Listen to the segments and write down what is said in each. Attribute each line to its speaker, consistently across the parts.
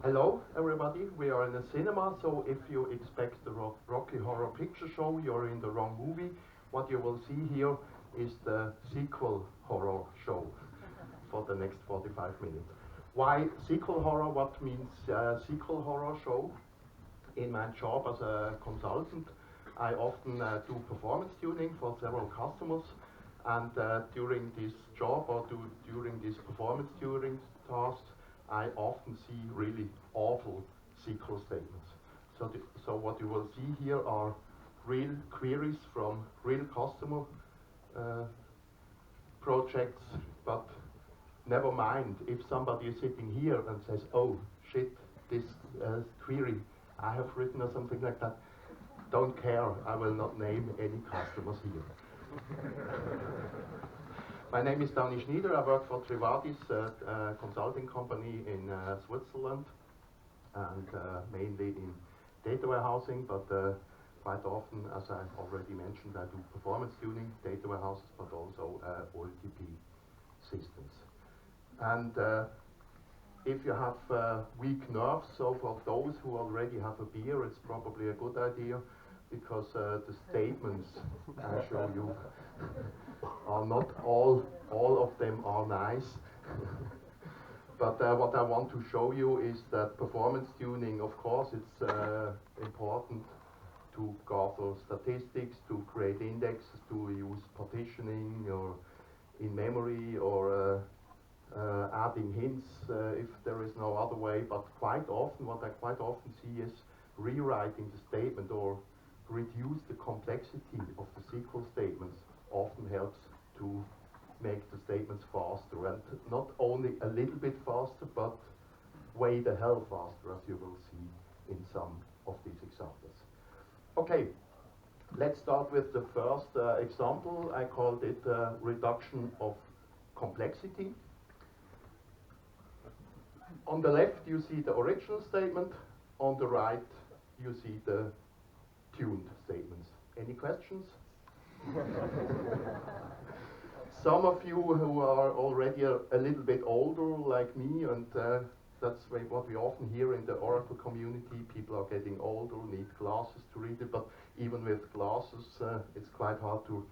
Speaker 1: Hello, everybody. We are in a cinema, so if you expect the Rocky Horror Picture Show, you're in the wrong movie. What you will see here is the sequel horror show for the next 45 minutes. Why sequel horror? What means sequel horror show? In my job as a consultant, I often do performance tuning for several customers, and during this job or during this performance tuning tasks, I often see really awful SQL statements. So what you will see here are real queries from real customer projects, but never mind if somebody is sitting here and says, oh shit, this query I have written or something like that. Don't care, I will not name any customers here. My name is Dani Schnider. I work for Trivadis, a consulting company in Switzerland, and mainly in data warehousing, but quite often, as I already mentioned, I do performance tuning, data warehouses, but also OLTP systems. And if you have weak nerves, so for those who already have a beer, it's probably a good idea, because the statements I show you are not all of them are nice. But what I want to show you is that performance tuning, of course, it's important to gather statistics, to create indexes, to use partitioning or in memory, or adding hints if there is no other way. But quite often, what I quite often see is rewriting the statement or reduce the complexity of the SQL statements often helps to make the statements faster, and not only a little bit faster, but way the hell faster, as you will see in some of these examples. Okay, let's start with the first example. I called it reduction of complexity. On the left you see the original statement, on the right you see the tuned statements. Any questions? Some of you who are already a little bit older like me, and that's what we often hear in the Oracle community, people are getting older, need glasses to read it, but even with glasses it's quite hard to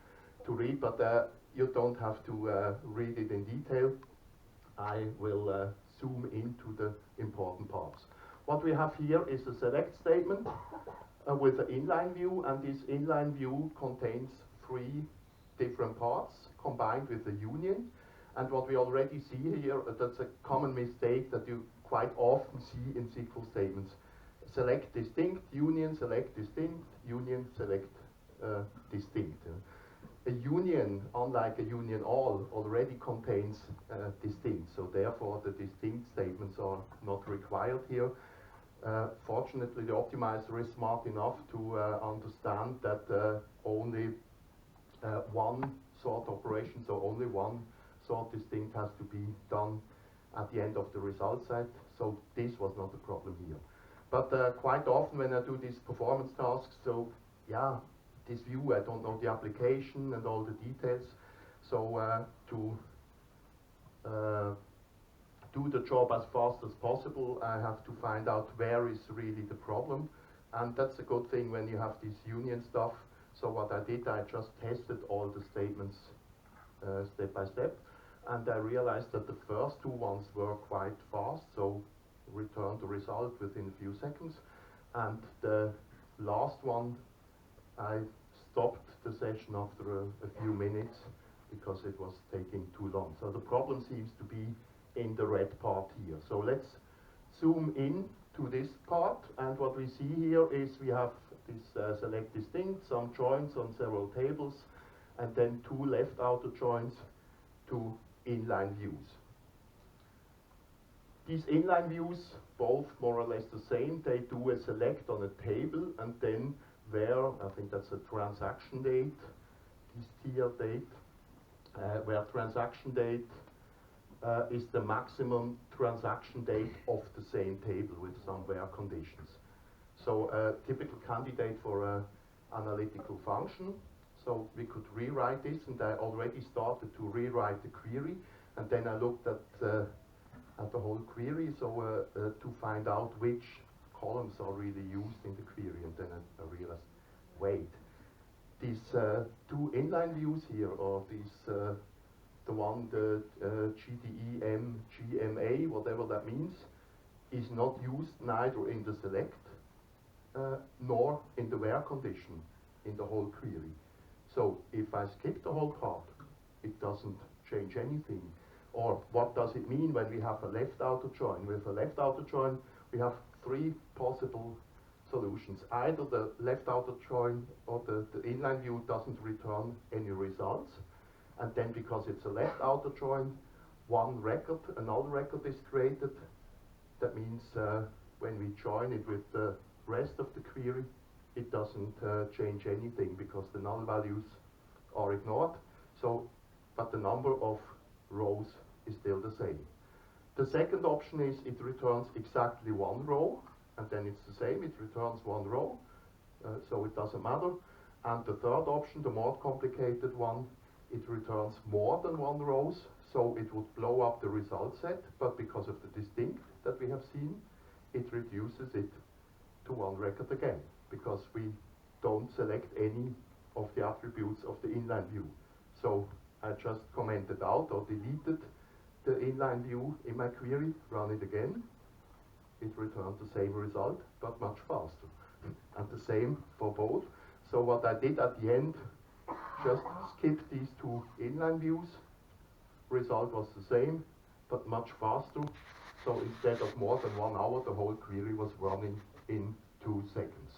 Speaker 1: read, but you don't have to read it in detail. I will zoom into the important parts. What we have here is a select statement with an inline view, and this inline view contains three different parts combined with a union. And what we already see here, that's a common mistake that you quite often see in SQL statements. Select distinct, union, select distinct, union, select distinct. A union, unlike a union all, already contains distinct, so therefore the distinct statements are not required here. Fortunately, the optimizer is smart enough to understand that only one sort operation, so only one sort distinct has to be done at the end of the result set, so this was not a problem here. But quite often when I do these performance tasks, so yeah, this view, I don't know the application and all the details, so to do the job as fast as possible, I have to find out where is really the problem, and that's a good thing when you have this union stuff. So what I did, I just tested all the statements step by step, and I realized that the first two ones were quite fast, so returned the result within a few seconds, and the last one I stopped the session after a few minutes because it was taking too long. So the problem seems to be in the red part here. So let's zoom in to this part, and what we see here is we have this select distinct, some joins on several tables, and then two left outer joins, two inline views. These inline views, both more or less the same, they do a select on a table, and then where, I think that's a transaction date, this TR date, where transaction date is the maximum transaction date of the same table with some where conditions. So a typical candidate for an analytical function. So we could rewrite this, and I already started to rewrite the query, and then I looked at at the whole query, so to find out which columns are really used in the query, and then I realized, wait, these two inline views here, or these the one, the GDEM, GMA, whatever that means, is not used neither in the select nor in the where condition in the whole query. So if I skip the whole part, it doesn't change anything. Or what does it mean when we have a left outer join? With a left outer join, we have three possible solutions. Either the left outer join or the inline view doesn't return any results, and then because it's a left outer join, one record, a null record is created. That means when we join it with the rest of the query, it doesn't change anything because the null values are ignored. So, but the number of rows is still the same. The second option is it returns exactly one row, and then it's the same, it returns one row, so it doesn't matter. And the third option, the more complicated one, it returns more than one rows, so it would blow up the result set, but because of the distinct that we have seen, it reduces it to one record again, because we don't select any of the attributes of the inline view. So I just commented out or deleted the inline view in my query, run it again. It returned the same result, but much faster. And the same for both. So what I did at the end, just skip these two inline views. Result was the same, but much faster. So instead of more than 1 hour, the whole query was running in 2 seconds.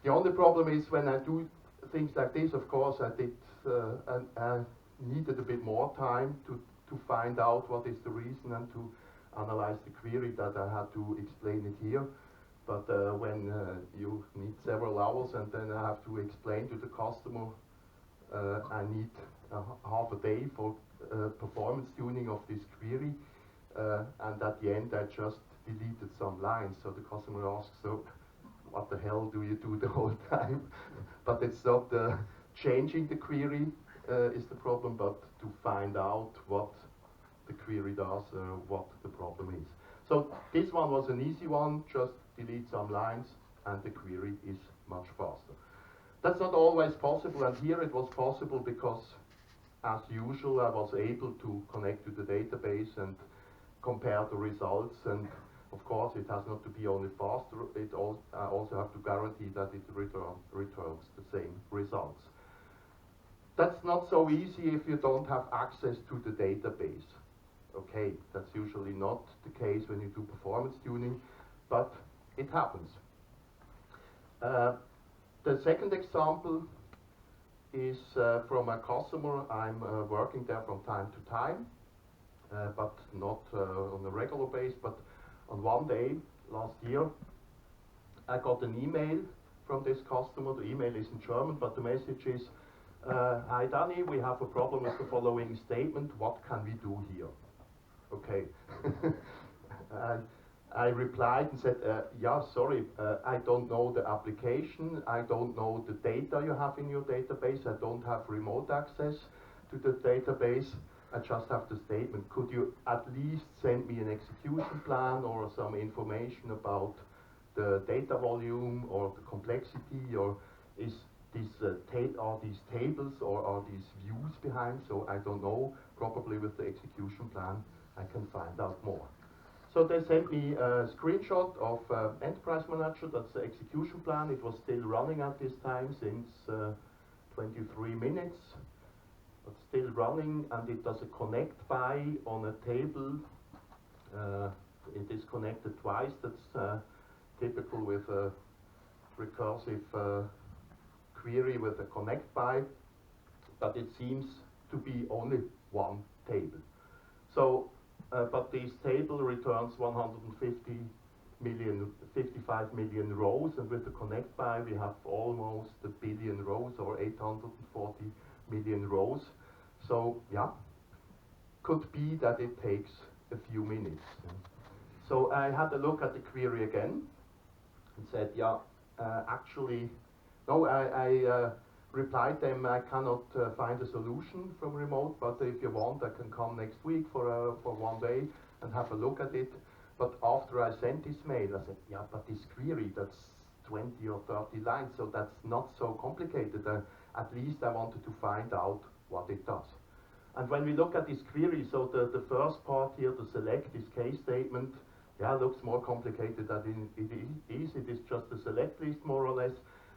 Speaker 1: The only problem is when I do things like this, of course, I needed a bit more time to find out what is the reason and to analyze the query that I had to explain it here. But when you need several hours and then I have to explain to the customer, I need half a day for performance tuning of this query, and at the end I just deleted some lines. So the customer asks, so what the hell do you do the whole time? But it's not changing the query is the problem, but to find out what the query does, what the problem is. So this one was an easy one, just delete some lines and the query is much faster. That's not always possible, and here it was possible because, as usual, I was able to connect to the database and compare the results, and of course it has not to be only faster, I also have to guarantee that it returns the same results. That's not so easy if you don't have access to the database. Okay, that's usually not the case when you do performance tuning, but it happens. The second example is from a customer. I'm working there from time to time, but not on a regular basis. But on one day last year, I got an email from this customer. The email is in German, but the message is, hi Dani, we have a problem with the following statement. What can we do here? Okay. I replied and said, yeah, sorry, I don't know the application, I don't know the data you have in your database, I don't have remote access to the database, I just have the statement. Could you at least send me an execution plan or some information about the data volume or the complexity, or is this, are these tables or are these views behind? So I don't know, probably with the execution plan I can find out more. So they sent me a screenshot of Enterprise Manager, that's the execution plan. It was still running at this time since 23 minutes, but still running, and it does a connect by on a table. It is connected twice, that's typical with a recursive query with a connect by, but it seems to be only one table. So but this table returns 55 million rows, and with the connect by we have almost a billion rows, or 840 million rows. So yeah, could be that it takes a few minutes. So I had a look at the query again and said, yeah, actually, no, I replied them, I cannot find a solution from remote, but if you want, I can come next week for 1 day. and have a look at it. But after I sent this mail, I said, yeah, but this query, that's 20 or 30 lines, so that's not so complicated. At least I wanted to find out what it does. And when we look at this query, so the first part here, the select, this case statement, yeah, looks more complicated than it is. It is just a select list, more or less.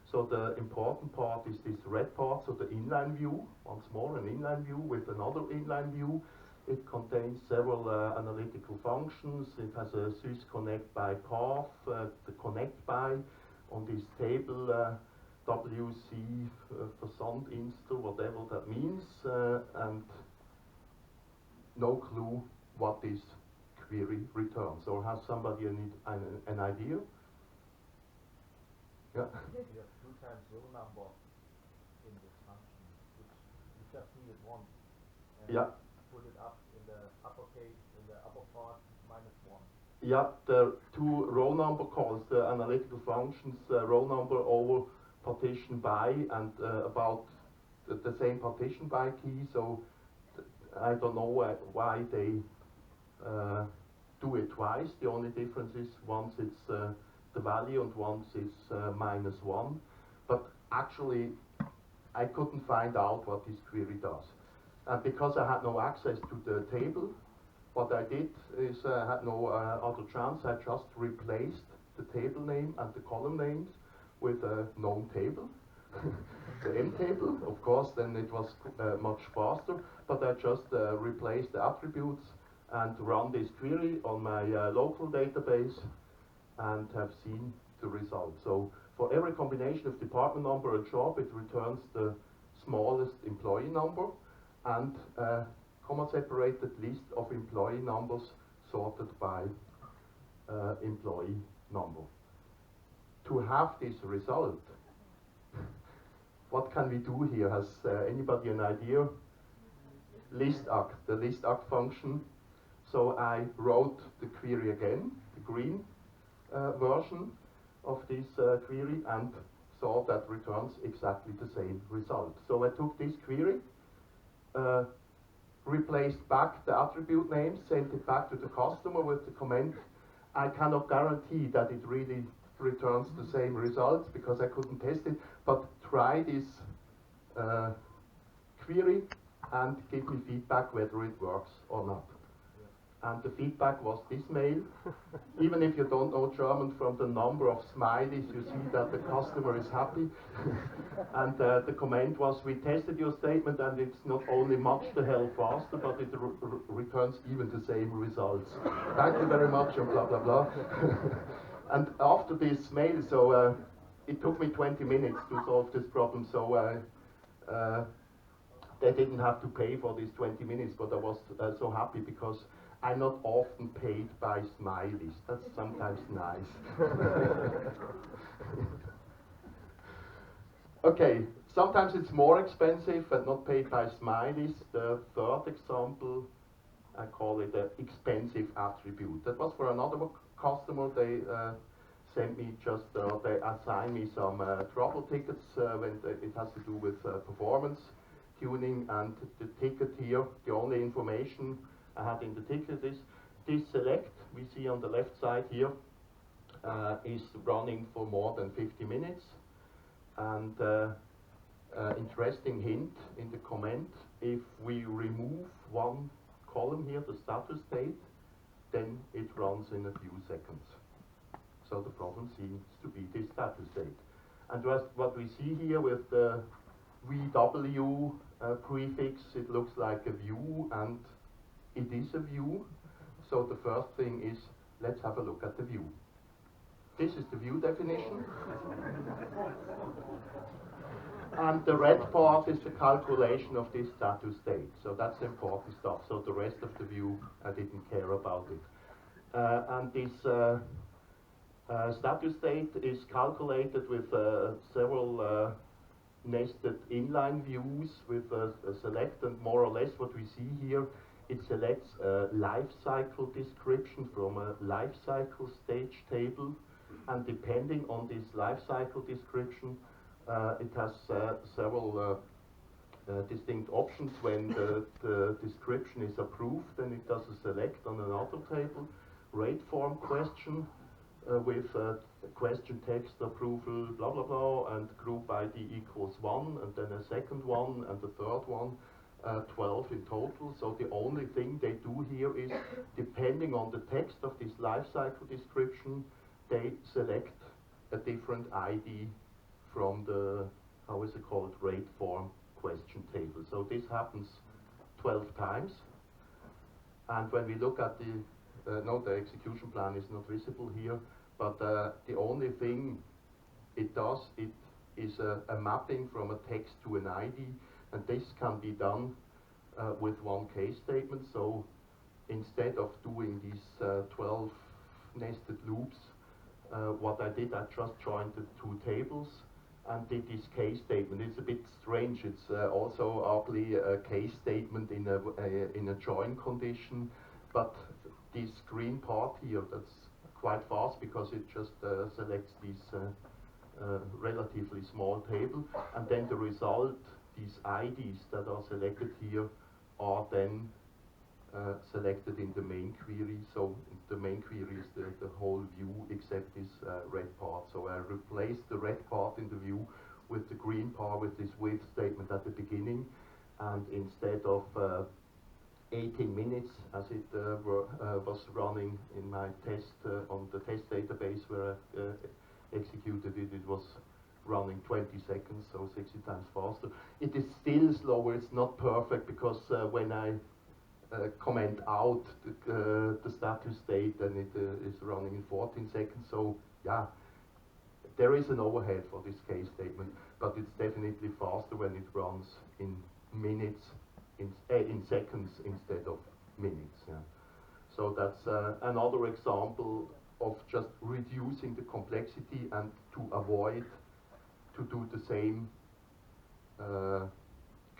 Speaker 1: So the important part is this red part, so the inline view, once more an inline view with another inline view. It contains several analytical functions. It has a sysconnect by path, the connect by on this table, WC Versandinster, whatever that means, and no clue what this query returns. Or has somebody an idea? Yeah.
Speaker 2: You have 2 times row number in this function, which you just needed once. And
Speaker 1: Yeah.
Speaker 2: put it up in the uppercase, in the upper part, -1.
Speaker 1: Yeah, the 2 row number calls, the analytical functions, row number over partition by, and about the same partition by key. So I don't know why they do it twice. The only difference is once it's the value and once it's -1. But actually, I couldn't find out what this query does. And because I had no access to the table, what I did is I had no other chance. I just replaced the table name and the column names with a known table. The M table, of course, then it was much faster, but I just replaced the attributes and run this query on my local database and have seen the result. So for every combination of department number and job, it returns the smallest employee number and a comma-separated list of employee numbers sorted by employee number. To have this result, what can we do here? Has anybody an idea? ListAct, the ListAct function. So I wrote the query again, the green version of this query, and saw that returns exactly the same result. So I took this query, replaced back the attribute names, sent it back to the customer with the comment, I cannot guarantee that it really returns the same results because I couldn't test it, but try this query and give me feedback whether it works or not. And the feedback was this mail. Even if you don't know German, from the number of smileys, you see that the customer is happy. And the comment was, we tested your statement and it's not only much the hell faster, but it returns even the same results. Thank you very much, and blah, blah, blah. And after this mail, so it took me 20 minutes to solve this problem, so they didn't have to pay for these 20 minutes, but I was so happy because I'm not often paid by smileys. That's sometimes nice. Okay, sometimes it's more expensive and not paid by smileys. The third example, I call it an expensive attribute. That was for another customer. They sent me just, they assigned me some trouble tickets when it has to do with performance tuning, and the ticket here, the only information I had in the ticket is this select we see on the left side here is running for more than 50 minutes. And interesting hint in the comment, if we remove one column here, the status state, then it runs in a few seconds. So the problem seems to be this status state. And what we see here with the VW prefix, it looks like a view, and it is a view. So the first thing is, let's have a look at the view. This is the view definition. And the red part is the calculation of this status state. So that's the important stuff. So the rest of the view, I didn't care about it. And this status state is calculated with several nested inline views with a select, and more or less what we see here, it selects a life cycle description from a life cycle stage table, and depending on this life cycle description, it has several distinct options. When the description is approved, then it does a select on another table, rate form question with question text approval, blah blah blah, and group ID equals 1, and then a second one, and the third one, 12 in total. So the only thing they do here is, depending on the text of this lifecycle description, they select a different ID from the, how is it called, rate form question table. So this happens 12 times. And when we look at the, no, the execution plan is not visible here, but the only thing it does, it is a mapping from a text to an ID, and this can be done with one case statement. So instead of doing these 12 nested loops, what I did, I just joined the two tables and did this case statement. It's a bit strange. It's also ugly a case statement in a join condition, but this green part here, that's quite fast because it just selects this relatively small table, and then the result, these IDs that are selected here, are then selected in the main query. So the main query is the whole view except this red part. So I replaced the red part in the view with the green part with this with statement at the beginning, and instead of 18 minutes as it was running in my test on the test database where I executed it, it was running 20 seconds, so 60 times faster. It is still slower. It's not perfect because when I comment out the status state, then it is running in 14 seconds. So yeah, there is an overhead for this case statement, but it's definitely faster when it runs in minutes, in seconds instead of minutes. Yeah. So that's another example of just reducing the complexity and to avoid to do the same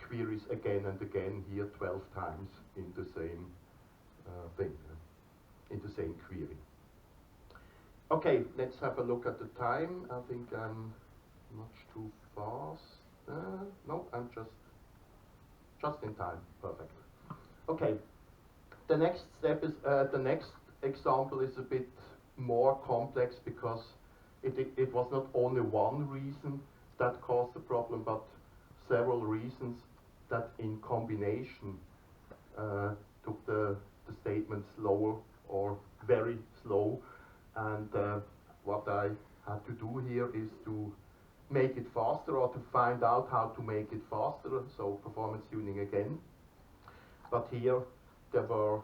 Speaker 1: queries again and again here 12 times in the same thing, in the same query. Okay, let's have a look at the time. I think I'm much too fast. No, I'm just in time. Perfect. Okay, the next step is, the next example is a bit more complex because it was not only one reason that caused the problem, but several reasons that in combination took the statement slower or very slow. And what I had to do here is to make it faster, or to find out how to make it faster, so performance tuning again. But here there were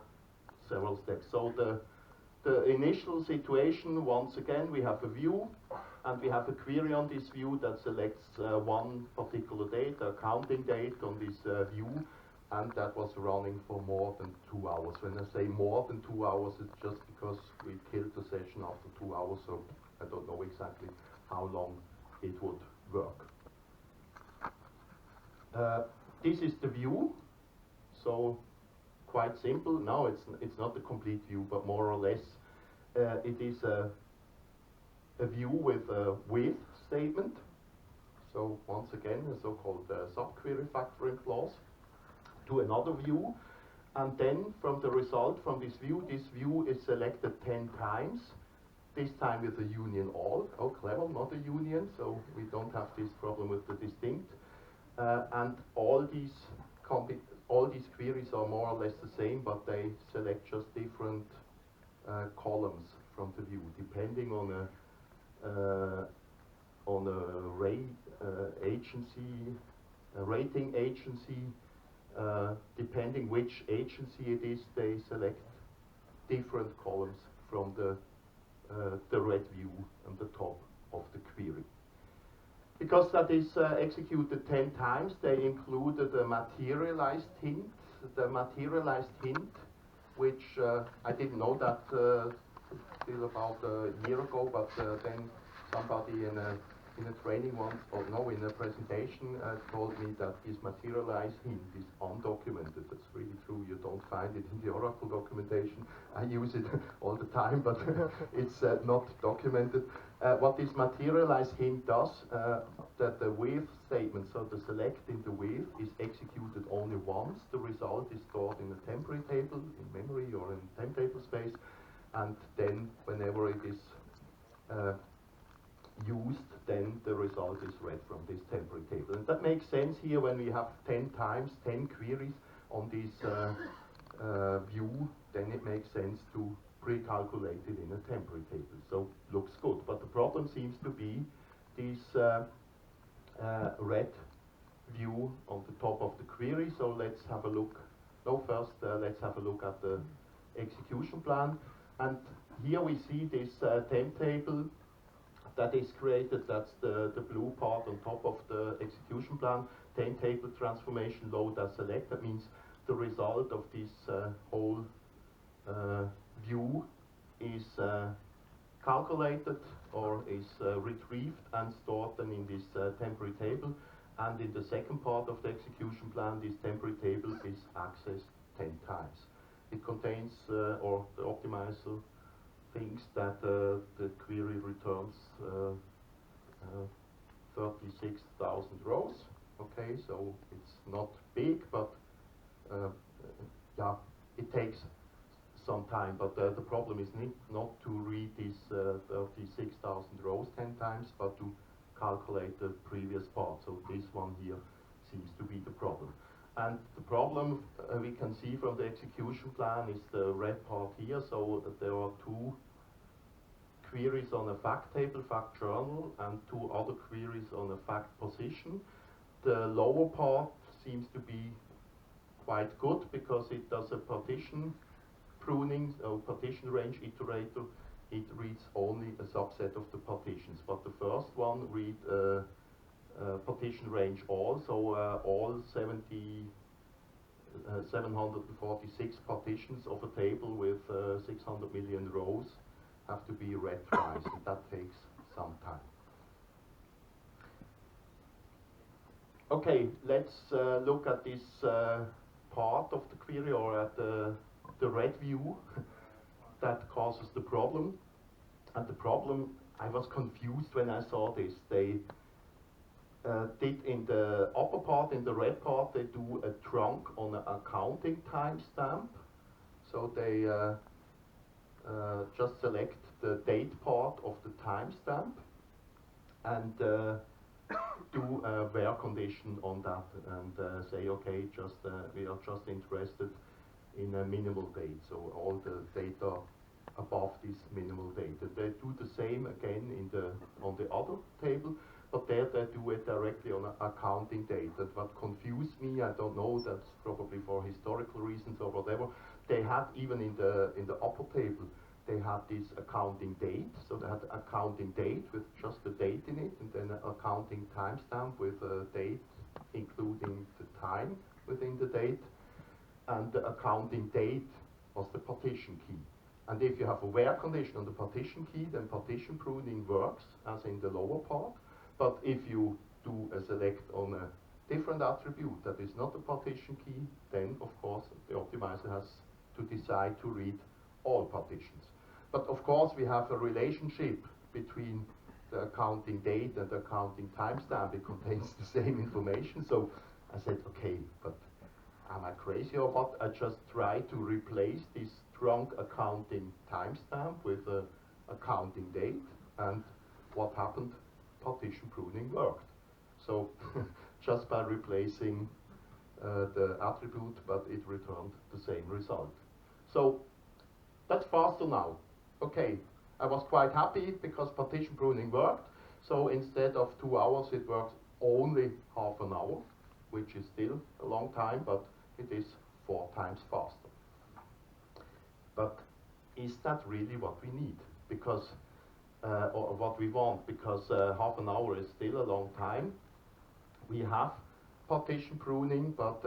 Speaker 1: several steps. So the initial situation, once again, we have a view, and we have a query on this view that selects one particular date, a counting date on this view, and that was running for more than 2 hours. When I say more than 2 hours, it's just because we killed the session after 2 hours, so I don't know exactly how long it would work. This is the view, so quite simple. No, it's not the complete view, but more or less it is a view with a with statement. So once again, a so-called subquery factoring clause to another view, and then from the result from this view is selected 10 times, this time with a union all. Oh, clever, not a union, so we don't have this problem with the distinct. And all these queries are more or less the same, but they select just different columns from the view, depending on a rating agency. Depending which agency it is, they select different columns from the red view on the top of the query. Because that is executed 10 times, they included a materialized hint. The materialized hint, which I didn't know that till about a year ago, but then somebody in a training once, or no, in a presentation told me that this materialized hint is undocumented. That's really true. You don't find it in the Oracle documentation. I use it all the time, but it's not documented. What this materialized hint does, that the with statement, so the select in the with, is executed only once. The result is stored in a temporary table, in memory or in temp table space, and then whenever it is used, then the result is read from this temporary table. And that makes sense here when we have 10 times 10 queries on this view, then it makes sense to pre-calculate it in a temporary table. So looks good, but the problem seems to be this red view on the top of the query. So let's have a look. No, first let's have a look at the execution plan. And here we see this temp table that is created. That's the blue part on top of the execution plan. Temp table transformation load as select. That means the result of this whole view is calculated or is retrieved and stored then in this temporary table. And in the second part of the execution plan, this temporary table is accessed 10 times. It contains, or the optimizer thinks that the query returns 36,000 rows. Okay, so it's not big, but yeah, it takes some time. But the problem is not to read these 36,000 rows 10 times, but to calculate the previous part. So this one here seems to be the problem. And the problem we can see from the execution plan is the red part here. So there are two queries on a fact table, fact journal, and two other queries on a fact position. The lower part seems to be quite good because it does a partition pruning, so partition range iterator. It reads only a subset of the partitions, but the first one reads partition range all, so all 746 partitions of a table with 600 million rows have to be read twice, and that takes some time. Okay, let's look at this part of the query, or at the red view that causes the problem. And the problem, I was confused when I saw this. They did in the upper part, in the red part, they do a trunk on an accounting timestamp. So they just select the date part of the timestamp and do a where condition on that, and say, okay, we are just interested in a minimal date, so all the data above this minimal date. And they do the same again on the other table, but there they do it directly on an accounting date. And what confused me, I don't know, that's probably for historical reasons or whatever, they had even in the upper table, they had this accounting date, so they had an accounting date with just the date in it, and then an accounting timestamp with a date including the time within the date, and the accounting date was the partition key. And if you have a where condition on the partition key, then partition pruning works as in the lower part. But if you do a select on a different attribute that is not a partition key, then of course the optimizer has to decide to read all partitions. But of course we have a relationship between the accounting date and the accounting timestamp. It contains the same information. So I said, okay, but am I crazy or what? I just try to replace this trunk accounting timestamp with a accounting date, and what happened? Partition pruning worked. So just by replacing the attribute, but it returned the same result. So that's faster now. Okay, I was quite happy because partition pruning worked. So instead of 2 hours, it works only half an hour, which is still a long time, but it is 4 times faster. But is that really what we need? Because, or what we want? Because half an hour is still a long time. We have partition pruning, but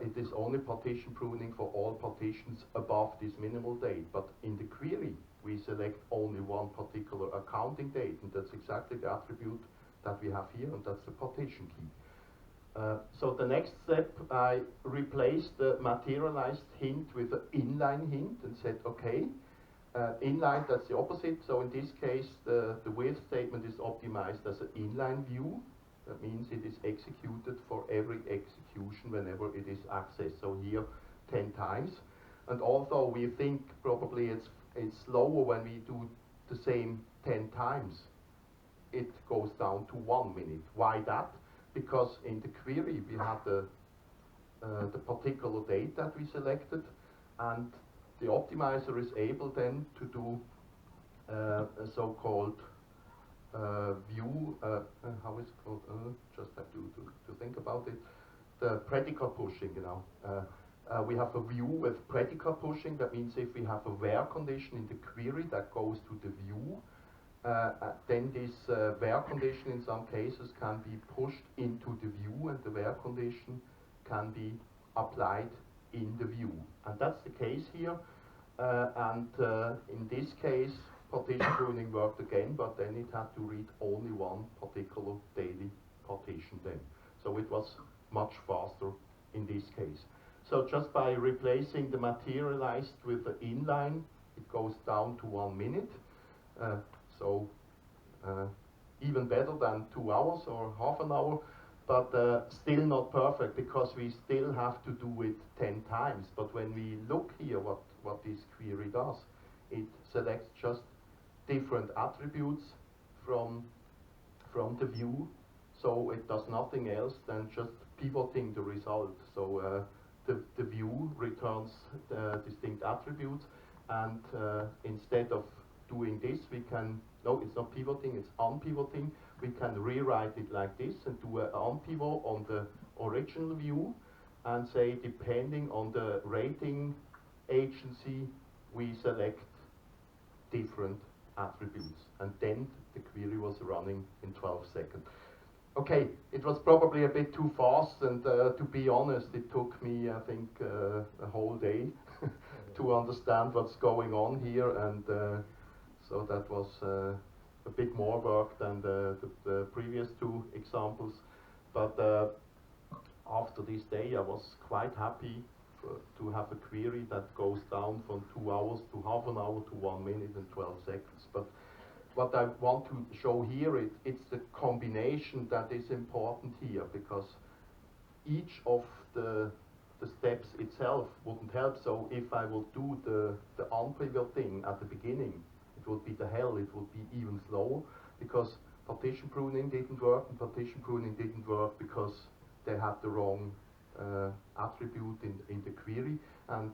Speaker 1: it is only partition pruning for all partitions above this minimal date. But in the query, we select only one particular accounting date, and that's exactly the attribute that we have here, and that's the partition key. So the next step, I replaced the materialized hint with an inline hint and said, okay, Inline, that's the opposite. So in this case, the with statement is optimized as an inline view. That means it is executed for every execution whenever it is accessed. So here, 10 times. And although we think probably it's slower when we do the same 10 times, it goes down to 1 minute. Why that? Because in the query we have the particular date that we selected, and the optimizer is able then to do a so-called view, how is it called? Just have to think about it. The predicate pushing, you know. We have a view with predicate pushing. That means if we have a where condition in the query that goes to the view, then this where condition in some cases can be pushed into the view, and the where condition can be applied in the view. And that's the case here. In this case, partition pruning worked again, but then it had to read only one particular daily partition then. So it was much faster in this case. So just by replacing the materialized with the inline, it goes down to 1 minute. Even better than 2 hours or half an hour, but still not perfect because we still have to do it 10 times. But when we look here what this query does, it selects just different attributes from the view. So it does nothing else than just pivoting the result. So the view returns distinct attributes, and instead of doing this, we can, no, it's not pivoting, it's unpivoting. We can rewrite it like this and do an unpivot on the original view and say, depending on the rating agency, we select different attributes. And then the query was running in 12 seconds. Okay, it was probably a bit too fast, and to be honest, it took me, I think, a whole day to understand what's going on here, and so that was a bit more work than the previous 2 examples. But after this day, I was quite happy to have a query that goes down from 2 hours to half an hour to 1 minute and 12 seconds. But what I want to show here, it's the combination that is important here, because each of the steps itself wouldn't help. So if I will do the unpivot thing at the beginning, it would be the hell, it would be even slower, because partition pruning didn't work, and partition pruning didn't work because they had the wrong attribute in the query, and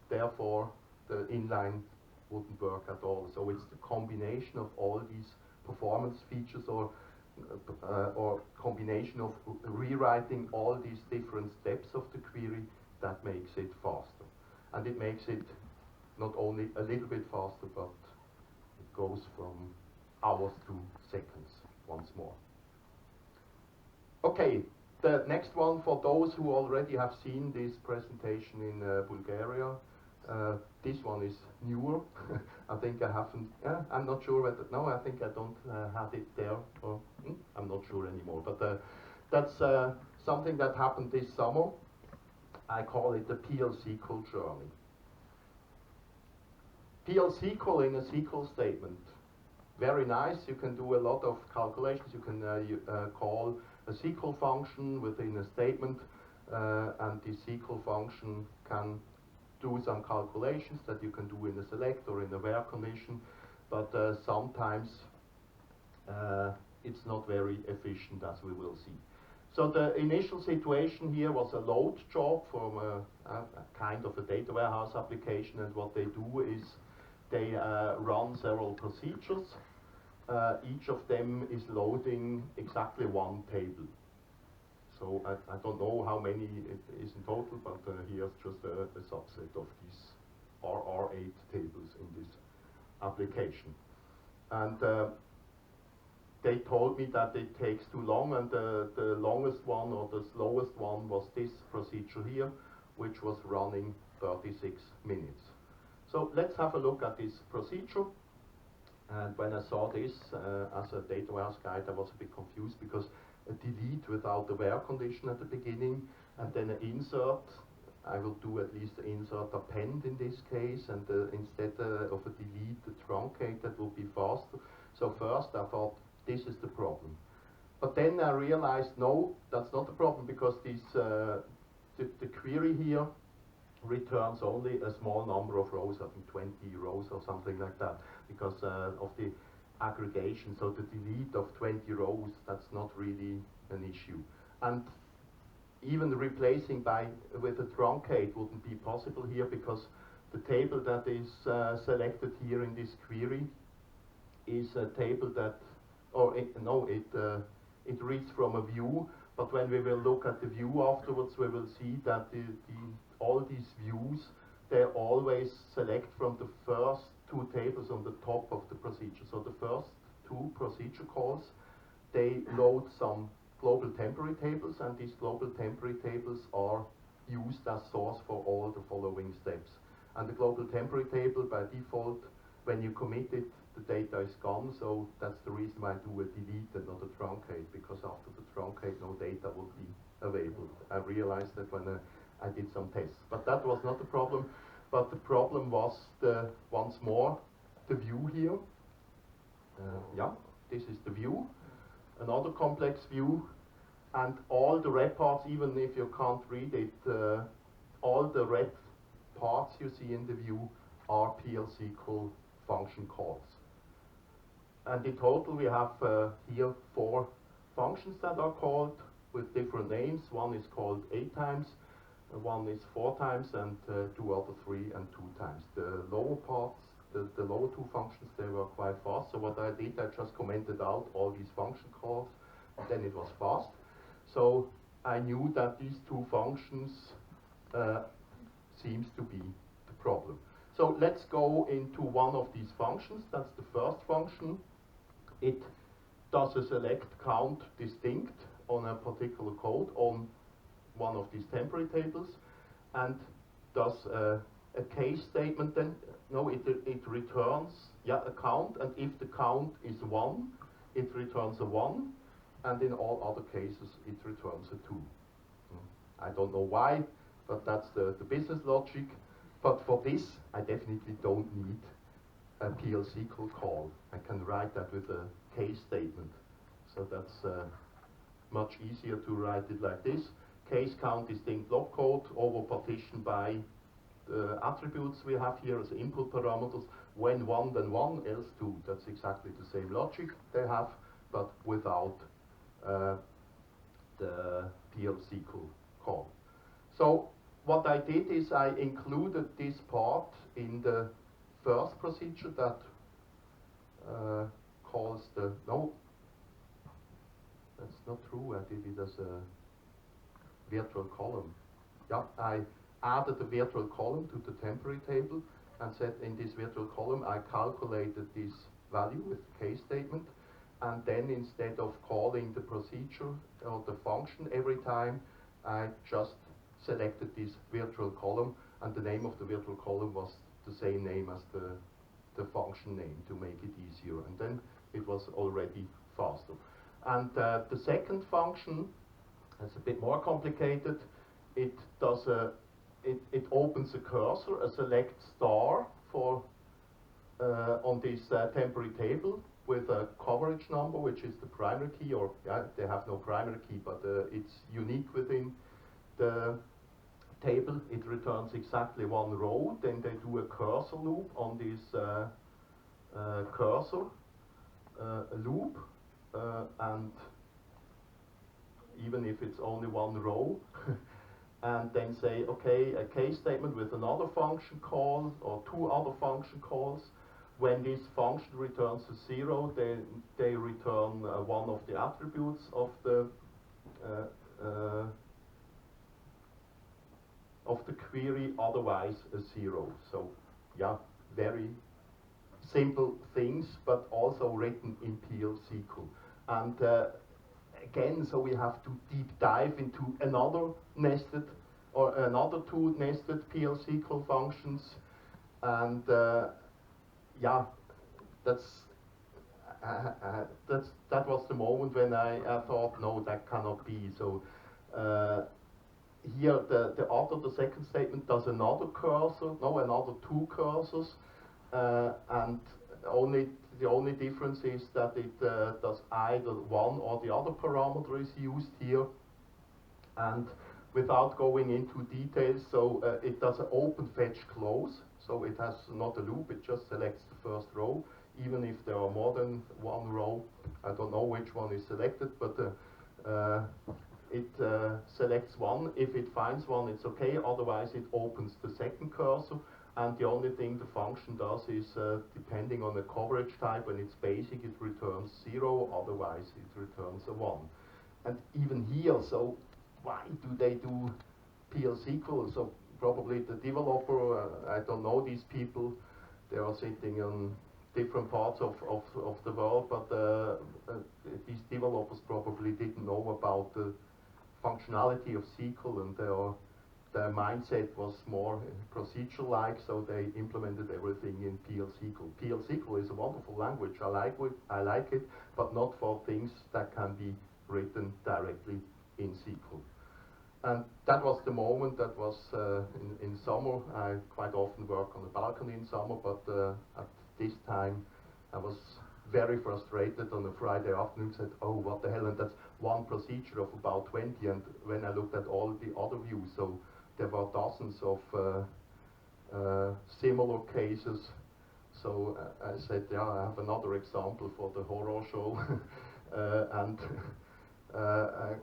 Speaker 1: therefore the inline wouldn't work at all. So it's the combination of all these performance features, or combination of rewriting all these different steps of the query that makes it faster. And it makes it not only a little bit faster, but it goes from hours to seconds once more. Okay, the next one, for those who already have seen this presentation in Bulgaria, this one is newer. I think I haven't, I'm not sure whether, no, I think I don't have it there, or I'm not sure anymore. But that's something that happened this summer. I call it the PL/SQL journey. PL/SQL in a SQL statement. Very nice, you can do a lot of calculations. You can call a SQL function within a statement, and the SQL function can do some calculations that you can do in a select or in a where condition, but sometimes it's not very efficient, as we will see. So the initial situation here was a load job from a kind of a data warehouse application, and what they do is they run several procedures. Each of them is loading exactly one table. So I don't know how many it is in total, but here's just a subset of these RR8 tables in this application. And they told me that it takes too long, and the longest one or the slowest one was this procedure here, which was running 36 minutes. So let's have a look at this procedure. And when I saw this as a data warehouse guide, I was a bit confused, because a delete without the where condition at the beginning, and then an insert I will do at least insert append in this case, and instead of a delete, the truncate, that will be faster. So first I thought, this is the problem. But then I realized, no, that's not the problem, because this, the query here returns only a small number of rows, I think 20 rows or something like that, because of the aggregation. So the delete of 20 rows, that's not really an issue. And even replacing with a truncate wouldn't be possible here, because the table that is selected here in this query is a table that, it reads from a view, but when we will look at the view afterwards, we will see that all these views, they always select from the first two tables on the top of the procedure. So the first two procedure calls, they load some global temporary tables, and these global temporary tables are used as source for all the following steps. And the global temporary table, by default, when you commit it, the data is gone, so that's the reason why I do a delete and not a truncate, because after the truncate, no data will be available. I realized that when I did some tests. But that was not the problem, but the problem was, once more, the view here. Yeah, this is the view. Another complex view, and all the red parts, even if you can't read it, all the red parts you see in the view are PL/SQL function calls. And in total we have here 4 functions that are called with different names. One is called 8 times, one is 4 times, and 2 other 3 and 2 times. The lower parts, the lower 2 functions, they were quite fast. So what I did, I just commented out all these function calls, and then it was fast. So I knew that these 2 functions seems to be the problem. So let's go into one of these functions. That's the first function. It does a select count distinct on a particular code on one of these temporary tables, and does a case statement. Then no, it returns a count, and if the count is 1, it returns a 1, and in all other cases it returns a 2. I don't know why, but that's the business logic. But for this, I definitely don't need a PL/SQL call. I can write that with a case statement. So that's much easier to write it like this. Case count distinct block code over partition by the attributes we have here as input parameters. When 1, then 1, else 2. That's exactly the same logic they have, but without the PL/SQL call. So what I did is I included this part in the first procedure that calls the, no, that's not true, I did it as a virtual column. Yeah, I added a virtual column to the temporary table and said in this virtual column I calculated this value with the case statement, and then instead of calling the procedure or the function every time, I just selected this virtual column, and the name of the virtual column was the same name as the function name to make it easier, and then it was already faster. And the second function is a bit more complicated. It does it opens a cursor, a select star for on this temporary table with a coverage number, which is the primary key, or they have no primary key, but it's unique within the table. It returns exactly 1 row. Then they do a cursor loop on this cursor loop, and even if it's only 1 row, and then say, okay, a case statement with another function call or 2 other function calls. When this function returns a 0, they return one of the attributes of the query, otherwise a 0. So yeah, very simple things, but also written in PL/SQL. And again, so we have to deep dive into another 2 nested PL/SQL functions, and yeah, that was the moment when I thought, no, that cannot be. So here the second statement does another cursor, no, another two cursors, and the only difference is that it does either one or the other parameter is used here. And without going into details, so it does an open fetch close, so it has not a loop, it just selects the first row, even if there are more than one row. I don't know which one is selected, but it selects one. If it finds one, it's okay, otherwise it opens the second cursor, and the only thing the function does is, depending on the coverage type, when it's basic it returns 0, otherwise it returns a 1. And even here, so why do they do PL SQL? So probably the developer, I don't know these people, they are sitting on different parts of the world, but these developers probably didn't know about the functionality of SQL, and their mindset was more procedure-like, so they implemented everything in PL SQL. PL SQL is a wonderful language, I like it, but not for things that can be written directly in SQL. And that was the moment, that was in summer. I quite often work on the balcony in summer, but at this time I was very frustrated on a Friday afternoon, said, oh, what the hell, and that's one procedure of about 20, and when I looked at all the other views, so there were dozens of similar cases. So I said, yeah, I have another example for the horror show. And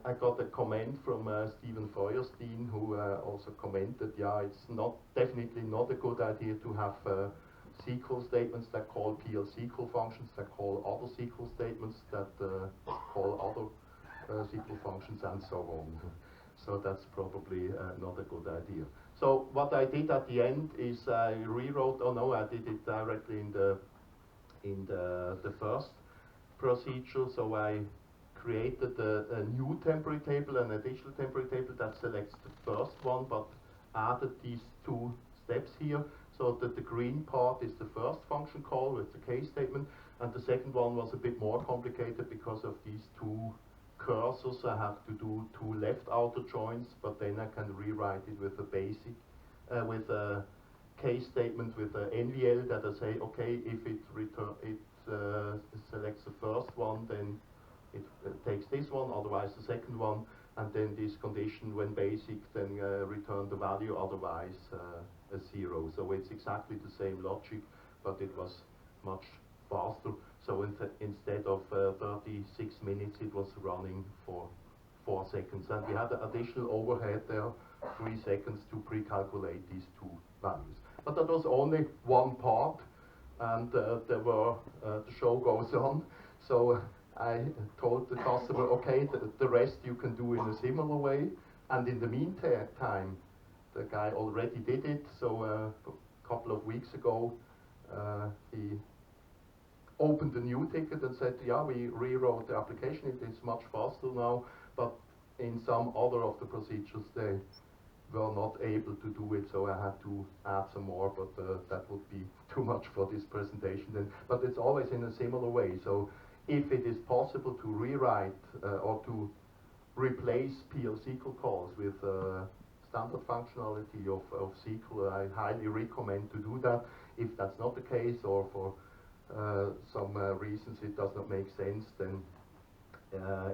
Speaker 1: I got a comment from Stephen Feuerstein, who also commented, yeah, it's definitely not a good idea to have SQL statements that call PL SQL functions, that call other SQL statements, that call other SQL functions, and so on. So that's probably not a good idea. So what I did at the end is I rewrote, oh no, I did it directly in the first procedure. So I created a new temporary table, an additional temporary table that selects the first one, but added these two steps here, so that the green part is the first function call with the case statement, and the second one was a bit more complicated because of these two cursors. I have to do two left outer joins, but then I can rewrite it with a basic, with a case statement with a NVL that I say, okay, if it selects the first one, then it takes this one, otherwise the second one, and then this condition when basic, then return the value, otherwise a 0. So it's exactly the same logic, but it was much faster. So instead of 36 minutes, it was running for 4 seconds. And we had an additional overhead there, 3 seconds to pre-calculate these two values. But that was only one part, and the show goes on. So I told the customer, okay, the rest you can do in a similar way. And in the meantime, the guy already did it. So a couple of weeks ago, he opened a new ticket and said, yeah, we rewrote the application, it is much faster now, but in some other of the procedures they were not able to do it, so I had to add some more, but that would be too much for this presentation then. But it's always in a similar way, so if it is possible to rewrite or to replace PL SQL calls with standard functionality of SQL, I highly recommend to do that. If that's not the case, or for some reasons it does not make sense, then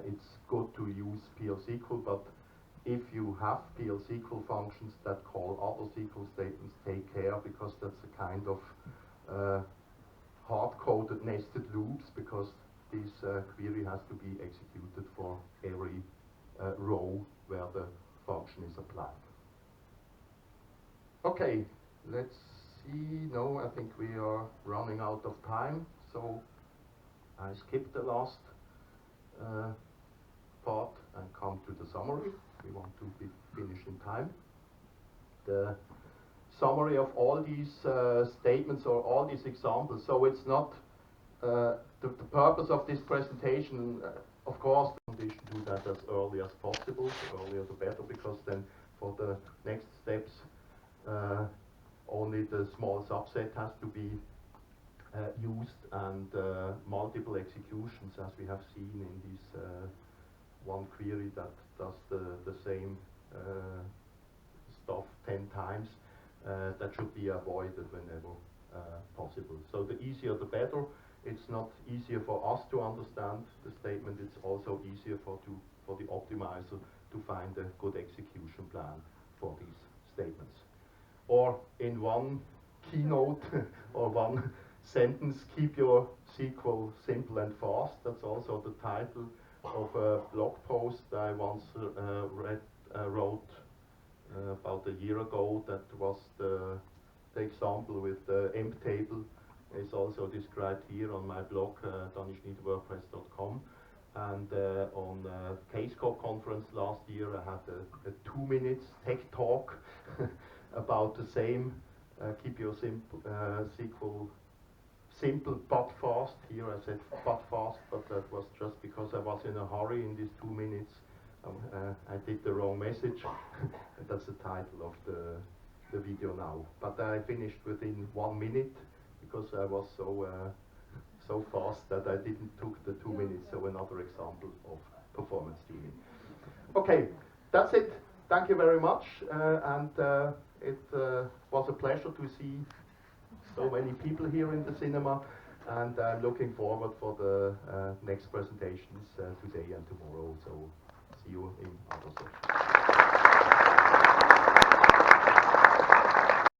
Speaker 1: it's good to use PL SQL. But if you have PL SQL functions that call other SQL statements, take care, because that's a kind of hard-coded nested loops, because this query has to be executed for every row where the function is applied. Okay, let's see. No, I think we are running out of time, so I skip the last part and come to the summary. We want to be finished in time. The summary of all these statements or all these examples. So it's not the purpose of this presentation, of course, the condition to do that as early as possible. The earlier the better, because then for the next steps only the small subset has to be used, and multiple executions, as we have seen in this one query that does the same stuff 10 times. That should be avoided whenever possible. So the easier the better. It's not easier for us to understand the statement, it's also easier for the optimizer to find a good execution plan for these statements. Or in one keynote or one sentence, keep your SQL simple and fast. That's also the title of a blog post I once wrote about a year ago. That was the example with the emp table is also described here on my blog, danischniderwordpress.com. And on KSCOP conference last year, I had a 2 minutes tech talk about the same. Keep your SQL simple but fast. Here I said but fast, but that was just because I was in a hurry in these 2 minutes. I did the wrong message. That's the title of the video now. But I finished within 1 minute because I was so fast that I didn't took the 2 minutes. So another example of performance tuning. Okay, that's it. Thank you very much, and it was a pleasure to see so many people here in the cinema, and I'm looking forward for the next presentations today and tomorrow. So see you in other sessions.